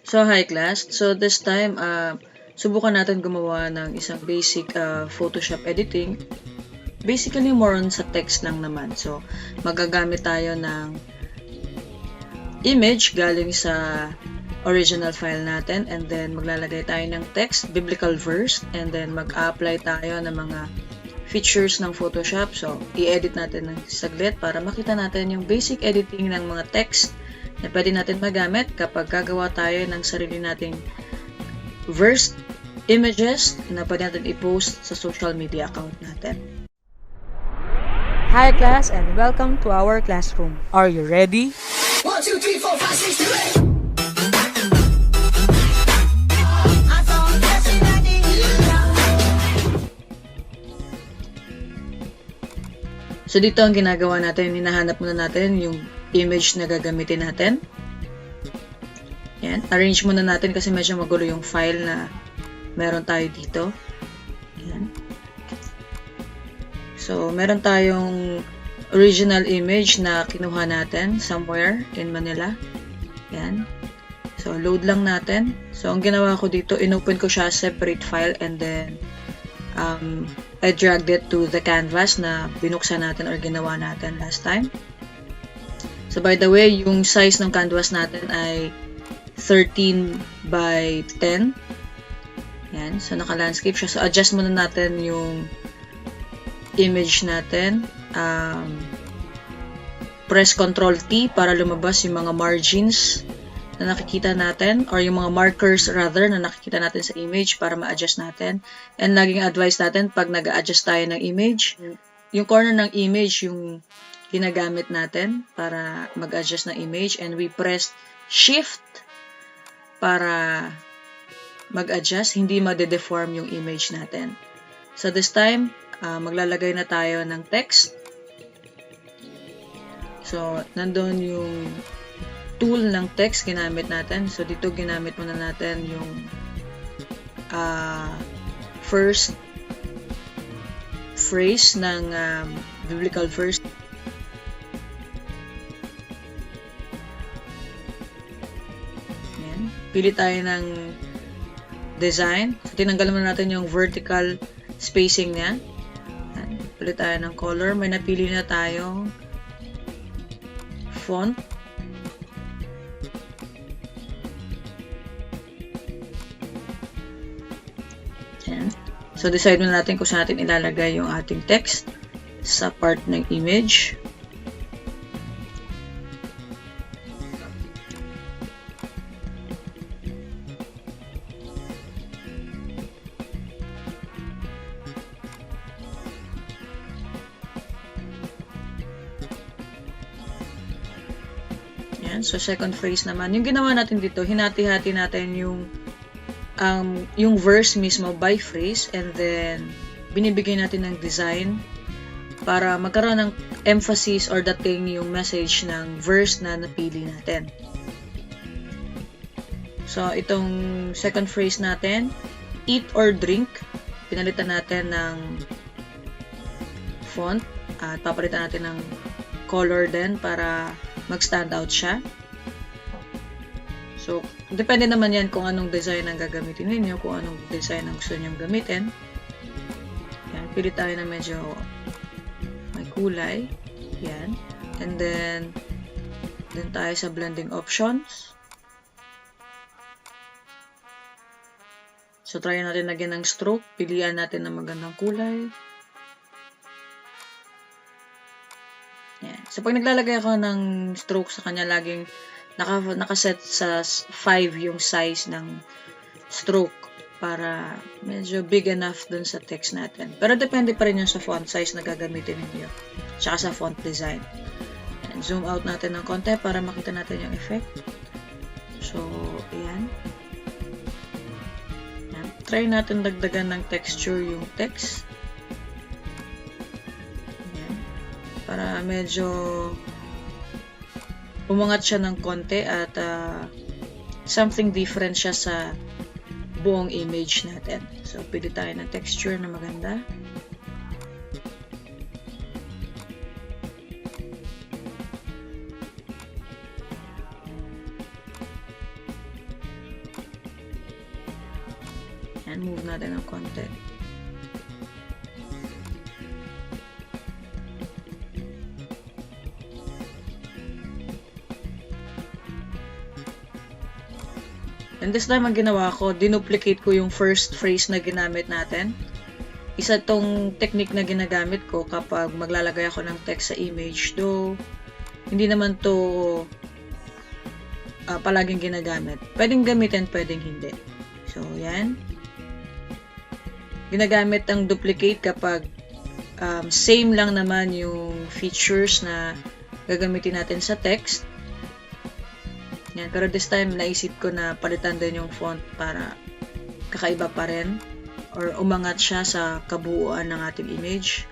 So, hi class. So, this time, subukan natin gumawa ng isang basic Photoshop editing. Basically, more on sa text lang naman. So, magagamit tayo ng image galing sa original file natin and then maglalagay tayo ng text, biblical verse, and then mag-apply tayo ng mga features ng Photoshop. So, i-edit natin ng saglit para makita natin yung basic editing ng mga text na pwede natin magamit kapag gagawa tayo ng sarili nating verse images na pwede natin i-post sa social media account natin. Hi class and welcome to our classroom. Are you ready? 1, 2, 3, 4, 5, 6, 7. So dito ang ginagawa natin, hinahanap muna natin yung image na gagamitin natin. Yan, arrange muna natin kasi medyo magulo yung file na meron tayo dito. Yan. So meron tayong original image na kinuha natin somewhere in Manila. Yan. So load lang natin. So ang ginawa ko dito, inopen ko siya separate file and then I dragged it to the canvas na binuksan natin or ginawa natin last time. So by the way, yung size ng canvas natin ay 13 by 10. Yan. So naka-landscape siya. So adjust muna natin yung image natin. Press Ctrl T para lumabas yung mga margins na nakikita natin or yung mga markers rather na nakikita natin sa image para ma-adjust natin. And laging advice natin pag nag-a-adjust tayo ng image, yung corner ng image yung ginagamit natin para mag-adjust ng image and we press Shift para mag-adjust, hindi ma-deform yung image natin. So this time, maglalagay na tayo ng text. So, nandun yung tool ng text ginamit natin. So, dito ginamit muna natin yung first phrase ng biblical verse. Ayan. Pili tayo ng design. So, tinanggal muna natin yung vertical spacing niya. Ayan. Pili tayo ng color. May napili na tayong font. Ayan. So, decide muna natin kung saan natin ilalagay yung ating text sa part ng image. Ayan. So, second phrase naman. Yung ginawa natin dito, hinati-hati natin yung verse mismo by phrase and then binibigay natin ng design para magkaroon ng emphasis or dating yung message ng verse na napili natin. So, itong second phrase natin, eat or drink, pinalitan natin ng font at papalitan natin ng color din para mag-stand out siya. So, depende naman yan kung anong design ang gagamitin ninyo, kung anong design ang gusto nyong gamitin. Yan, pili tayo na medyo may kulay. Yan. And then tayo sa blending options. So, try natin lagyan ng stroke. Pilihan natin ng magandang kulay. Yan. So, pag naglalagay ako ng stroke sa kanya, laging nakaset sa 5 yung size ng stroke para medyo big enough dun sa text natin. Pero depende pa rin yun sa font size na gagamitin ninyo. Tsaka sa font design. And zoom out natin ng konti para makita natin yung effect. So, ayan. Ayan. Try natin dagdagan ng texture yung text. Ayan. Para medyo umangat siya ng konti at something different siya sa buong image natin. So, pili tayo ng texture na maganda. Yan, move natin ng konti. And this time, ang ginawa ko, dinuplicate ko yung first phrase na ginamit natin. Isa tong technique na ginagamit ko kapag maglalagay ako ng text sa image. Though, hindi naman to palaging ginagamit. Pwedeng gamitin, pwedeng hindi. So, yan. Ginagamit ang duplicate kapag same lang naman yung features na gagamitin natin sa text. Yan. Pero this time, naisip ko na palitan din yung font para kakaiba pa rin or umangat siya sa kabuuan ng ating image.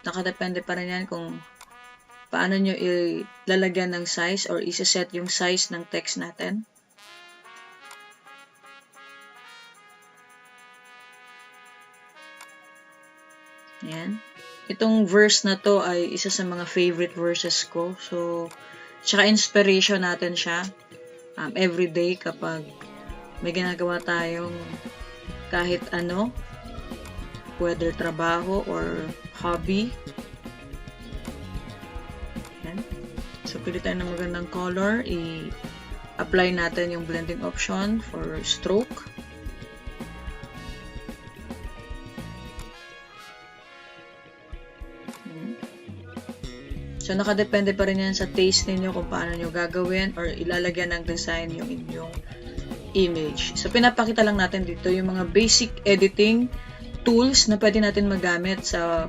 Nakadepende pa rin yan kung paano nyo ilalagyan ng size or isa-set yung size ng text natin. Yan. Itong verse na to ay isa sa mga favorite verses ko. So, tsaka inspiration natin siya everyday kapag may ginagawa tayong kahit ano, whether trabaho or hobby. Yan. So, pili tayo ng magandang color. I-apply natin yung blending option for stroke. So, nakadepende pa rin yan sa taste ninyo kung paano nyo gagawin or ilalagyan ng design yung inyong image. So, pinapakita lang natin dito yung mga basic editing tools na pwede natin magamit sa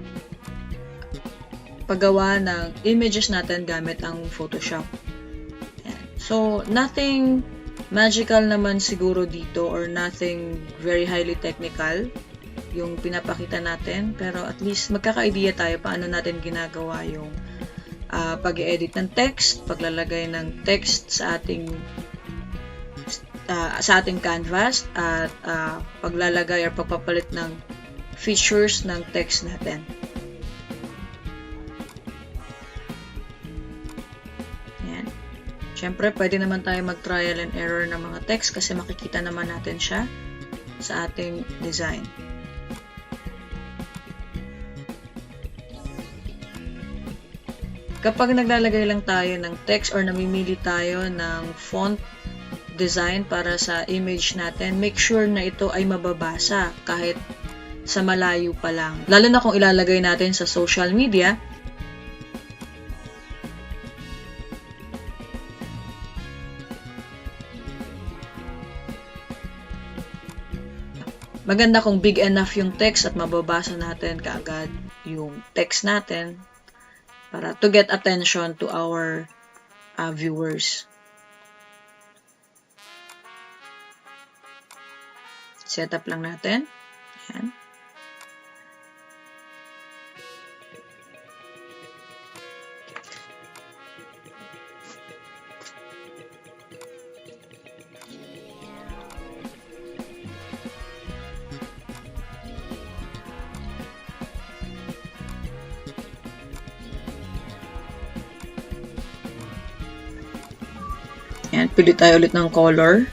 paggawa ng images natin gamit ang Photoshop. Yan. So, nothing magical naman siguro dito or nothing very highly technical yung pinapakita natin. Pero at least magkaka-idea tayo paano natin ginagawa yung pag-edit ng text, paglalagay ng text sa ating canvas at paglalagay or pagpapalit ng features ng text natin. Ayan. Siyempre, pwede naman tayo mag-trial and error ng mga text kasi makikita naman natin siya sa ating design. Kapag naglalagay lang tayo ng text or namimili tayo ng font design para sa image natin, make sure na ito ay mababasa kahit sa malayo pa lang. Lalo na kung ilalagay natin sa social media. Maganda kung big enough yung text at mababasa natin kaagad yung text natin para to get attention to our viewers. Setup lang natin. Yan. Yan, pili tayo ulit ng color.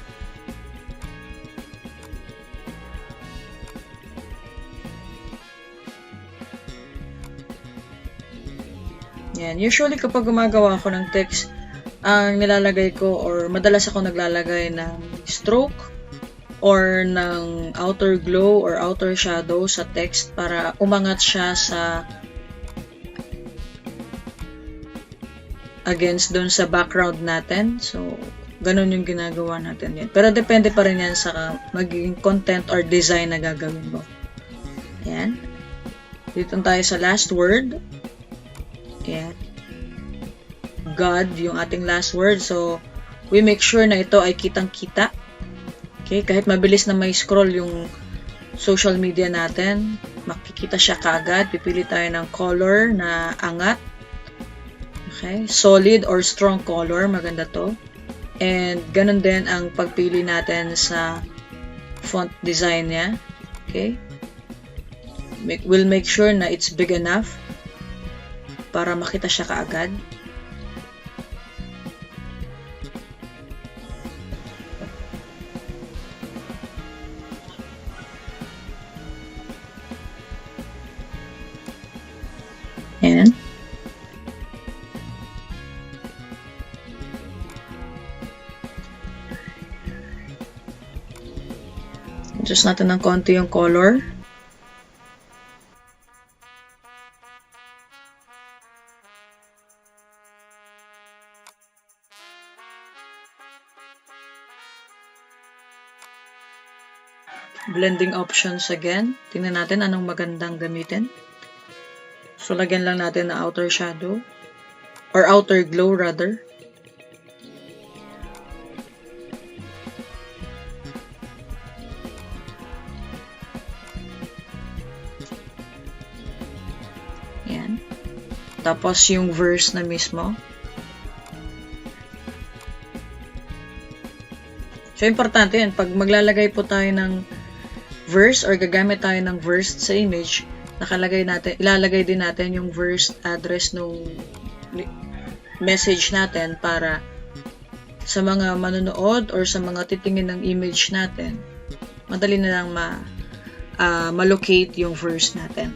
Yan, usually kapag gumagawa ako ng text, ang nilalagay ko or madalas ako naglalagay ng stroke or ng outer glow or outer shadow sa text para umangat siya sa against doon sa background natin. So, ganun yung ginagawa natin yan. Pero depende pa rin yan sa magiging content or design na gagawin mo. Ayan. Dito tayo sa last word. Ayan. God, yung ating last word. So, we make sure na ito ay kitang-kita. Okay? Kahit mabilis na may scroll yung social media natin, makikita siya kaagad. Pipili tayo ng color na angat. Okay? Solid or strong color. Maganda to. And ganun din ang pagpili natin sa font design niya. Okay? we'll make sure na it's big enough para makita siya kaagad. Ayan. Adjust natin ng konti yung color. Blending options again. Tingnan natin anong magandang gamitin. So, lagyan lang natin na outer shadow. Or outer glow rather. Yan. Tapos yung verse na mismo. So, importante yan. Pag maglalagay po tayo ng verse or gagamit tayo ng verse sa image, ilalagay din natin yung verse address nung message natin para sa mga manonood or sa mga titingin ng image natin, madali na lang ma-locate yung verse natin.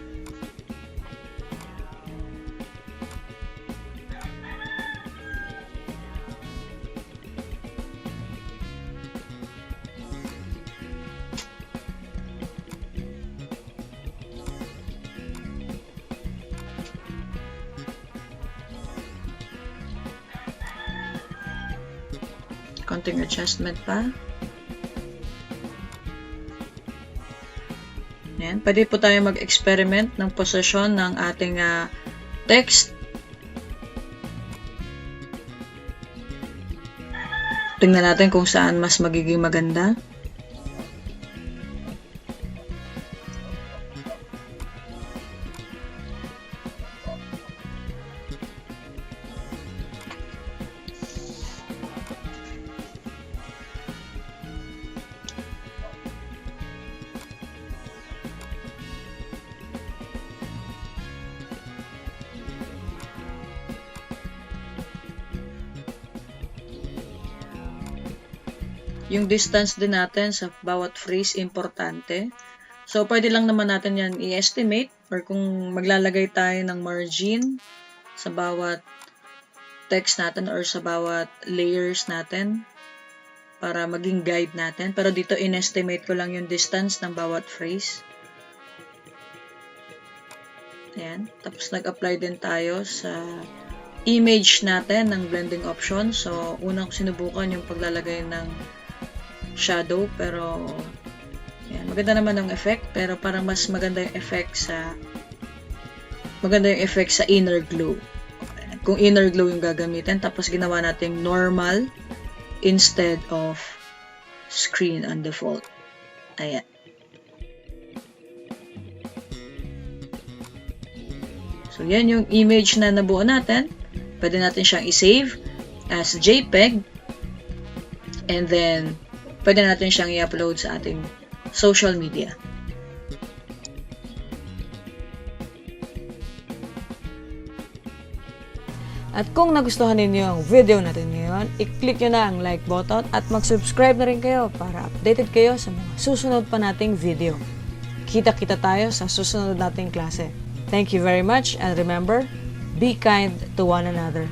Konting adjustment pa. Ayan. Pwede po tayo mag-experiment ng posisyon ng ating text. Tingnan natin kung saan mas magiging maganda. Yung distance din natin sa bawat phrase, importante. So, pwede lang naman natin yan i-estimate or kung maglalagay tayo ng margin sa bawat text natin or sa bawat layers natin para maging guide natin. Pero dito, in-estimate ko lang yung distance ng bawat phrase. Ayan. Tapos, nag-apply din tayo sa image natin ng blending option. So, unang sinubukan yung paglalagay ng shadow, pero yan, maganda naman ang effect, pero parang mas maganda yung effect sa inner glow. Kung inner glow yung gagamitin, tapos ginawa nating normal instead of screen on default. Ayan. So yan yung image na nabuo natin. Pwede natin siyang i-save as JPEG, and then pwede natin siyang i-upload sa ating social media. At kung nagustuhan ninyo ang video natin ngayon, i-click nyo na ang like button at mag-subscribe na rin kayo para updated kayo sa mga susunod pa nating video. Kita-kita tayo sa susunod nating klase. Thank you very much, and remember, be kind to one another.